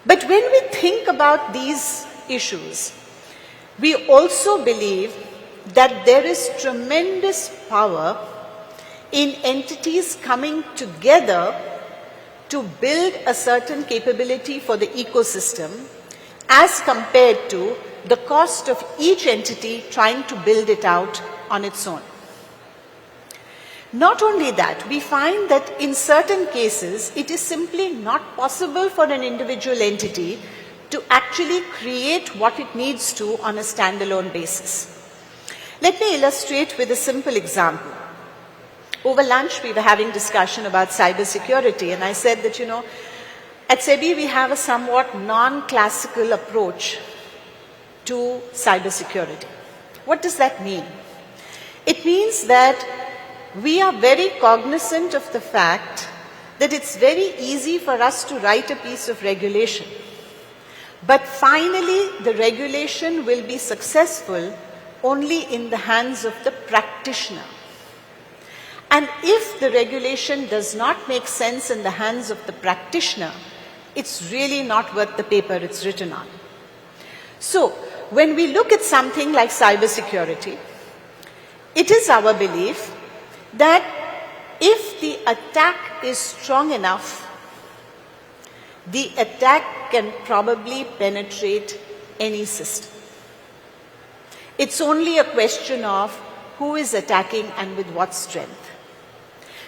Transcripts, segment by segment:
But when we think about these issues, we also believe that there is tremendous power in entities coming together to build a certain capability for the ecosystem as compared to the cost of each entity trying to build it out on its own. Not only that, we find that in certain cases, it is simply not possible for an individual entity to actually create what it needs to on a standalone basis. Let me illustrate with a simple example. Over lunch, we were having discussion about cybersecurity, and I said that, at SEBI, we have a somewhat non-classical approach to cybersecurity. What does that mean? It means that we are very cognizant of the fact that it's very easy for us to write a piece of regulation. But finally, the regulation will be successful only in the hands of the practitioner. And if the regulation does not make sense in the hands of the practitioner, it's really not worth the paper it's written on. So, when we look at something like cybersecurity, it is our belief that if the attack is strong enough, the attack can probably penetrate any system. It's only a question of who is attacking and with what strength.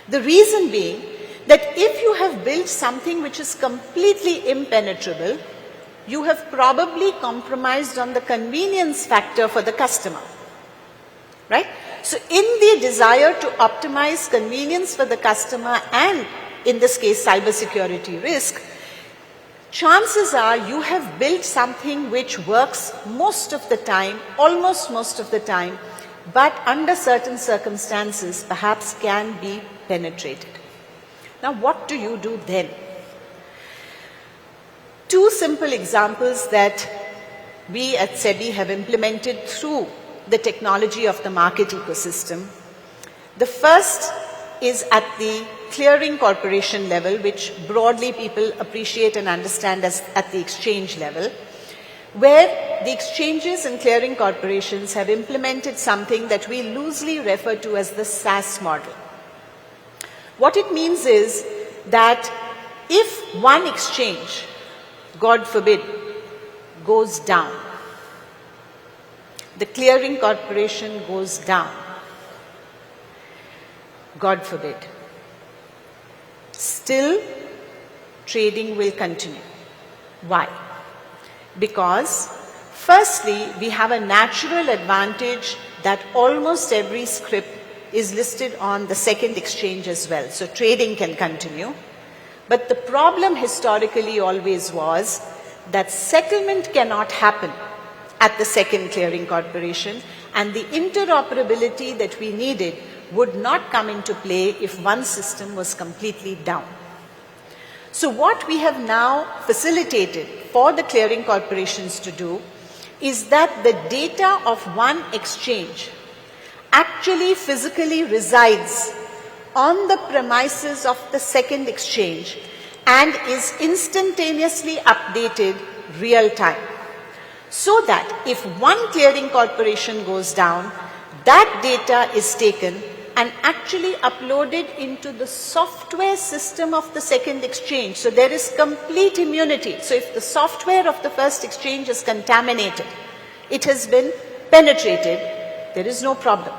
The reason being that if you have built something which is completely impenetrable, you have probably compromised on the convenience factor for the customer, right? So in the desire to optimize convenience for the customer and, in this case, cybersecurity risk, chances are you have built something which works most of the time, almost most of the time, but under certain circumstances perhaps can be penetrated. Now, what do you do then? Two simple examples that we at SEBI have implemented through the technology of the market ecosystem. The first is at the clearing corporation level, which broadly people appreciate and understand as at the exchange level, where the exchanges and clearing corporations have implemented something that we loosely refer to as the SaaS model. What it means is that if one exchange, God forbid, goes down, the clearing corporation goes down, God forbid, still trading will continue. Why? Because firstly, we have a natural advantage that almost every script is listed on the second exchange as well. So trading can continue. But the problem historically always was that settlement cannot happen at the second clearing corporation, and the interoperability that we needed would not come into play if one system was completely down. So what we have now facilitated for the clearing corporations to do is that the data of one exchange actually physically resides on the premises of the second exchange and is instantaneously updated real time. So that if one clearing corporation goes down, that data is taken and actually uploaded into the software system of the second exchange. So there is complete immunity. So if the software of the first exchange is contaminated, it has been penetrated, there is no problem.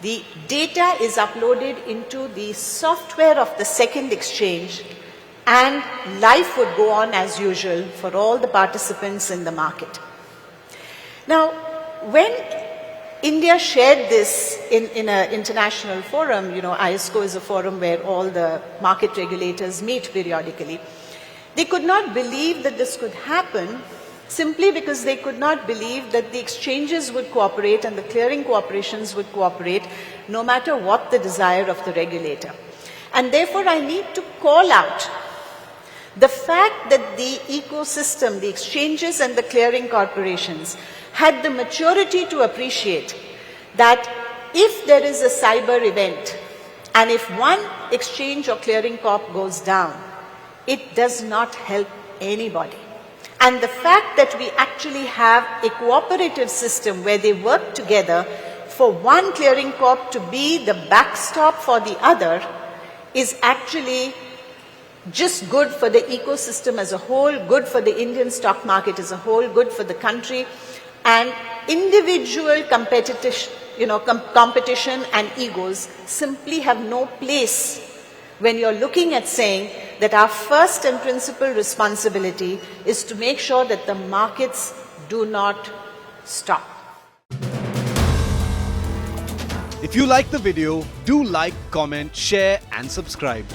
The data is uploaded into the software of the second exchange, and life would go on as usual for all the participants in the market. Now, when India shared this in an international forum, ISCO is a forum where all the market regulators meet periodically, they could not believe that this could happen simply because they could not believe that the exchanges would cooperate and the clearing corporations would cooperate no matter what the desire of the regulator. And therefore, I need to call out the fact that the ecosystem, the exchanges and the clearing corporations had the maturity to appreciate that if there is a cyber event and if one exchange or clearing corp goes down, it does not help anybody. And the fact that we actually have a cooperative system where they work together for one clearing corp to be the backstop for the other is actually just good for the ecosystem as a whole, good for the Indian stock market as a whole, good for the country, and individual competition and egos simply have no place when you're looking at saying that our first and principal responsibility is to make sure that the markets do not stop. If you like the video, do like, comment, share and subscribe.